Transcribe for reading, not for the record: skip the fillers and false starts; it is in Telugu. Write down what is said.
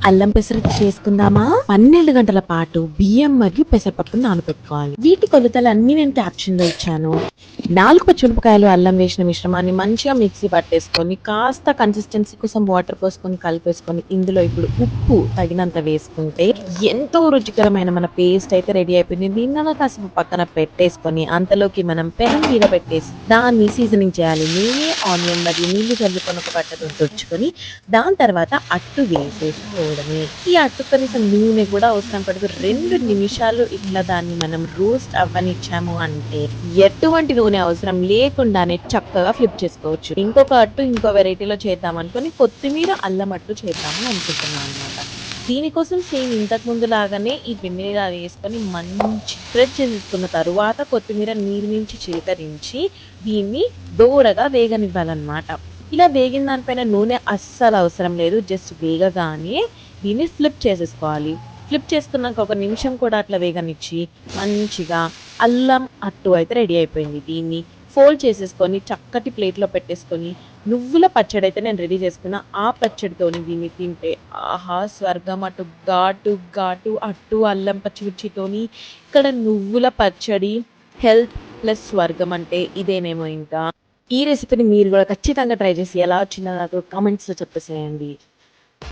అల్లం పెసరట్టు చేసుకుందామా? 12 గంటల పాటు బియ్యం మరియు పెసరపప్పు నానబెట్టుకోవాలి. వీటి కొలతలు అన్ని నేను క్యాప్షన్ లో ఇచ్చాను. 4 పచ్చిమిరపకాయలు అల్లం వేసిన మిశ్రమాన్ని మంచిగా మిక్సీ పట్టేసుకొని కాస్త కన్సిస్టెన్సీ కోసం వాటర్ పోసుకొని కలిపేసుకొని ఇందులో ఇప్పుడు ఉప్పు తగినంత వేసుకుంటే ఎంతో రుచికరమైన మన పేస్ట్ అయితే రెడీ అయిపోయింది. దీన్ని కాసేపు పక్కన పెట్టేసుకొని అంతలోకి మనం పెనం మీద పెట్టేసి దాన్ని సీజనింగ్ చేయాలి. నేనే ఆనియన్ మరియు నీళ్లు చల్లుకొని ఒక బట్టతో తుడుచుకొని దాని తర్వాత అట్టు వేసేసుకోవడమే. ఈ అట్టు కనీసం నూనె కూడా అవసరం పడదు. 2 నిమిషాలు ఇట్లా దాన్ని మనం రోస్ట్ అవ్వనిచ్చాము అంటే ఎటువంటి నూనె అవసరం లేకుండానే చక్కగా ఫ్లిప్ చేసుకోవచ్చు. ఇంకొక అట్టు ఇంకో వెరైటీలో చేద్దాం అనుకుని కొత్తిమీర అల్లం అట్టు చేద్దామని అనుకుంటున్నాను అనమాట. దీనికోసం సేమ్ ఇంతకు ముందు లాగానే ఈ పిండిని ఇలా వేసుకొని మంచి స్ప్రెడ్ చేసేసుకున్న తరువాత కొత్తిమీర నీరు నుంచి చిలకరించి దీన్ని దూరగా వేగనివ్వాలన్నమాట. ఇలా వేగిన దానిపైన నూనె అస్సలు అవసరం లేదు. జస్ట్ వేగగానే దీన్ని ఫ్లిప్ చేసేసుకోవాలి. ఫ్లిప్ చేసుకున్నాక ఒక నిమిషం కూడా అట్లా వేగనిచ్చి మంచిగా అల్లం అట్టు అయితే రెడీ అయిపోయింది. దీన్ని ఫోల్డ్ చేసేసుకొని చక్కటి ప్లేట్లో పెట్టేసుకొని నువ్వుల పచ్చడి అయితే నేను రెడీ చేసుకున్నా. ఆ పచ్చడితోని దీన్ని తింటే ఆహా స్వర్గం. అటు ఘాటు ఘాటు అట్టు అల్లం పచ్చిమిర్చితోని ఇక్కడ నువ్వుల పచ్చడి హెల్త్ ప్లస్ స్వర్గం అంటే ఇదేనేమో ఇంకా. ఈ రెసిపీని మీరు కూడా ఖచ్చితంగా ట్రై చేసి ఎలా వచ్చిందో నాకు కామెంట్స్లో చెప్పేసేయండి.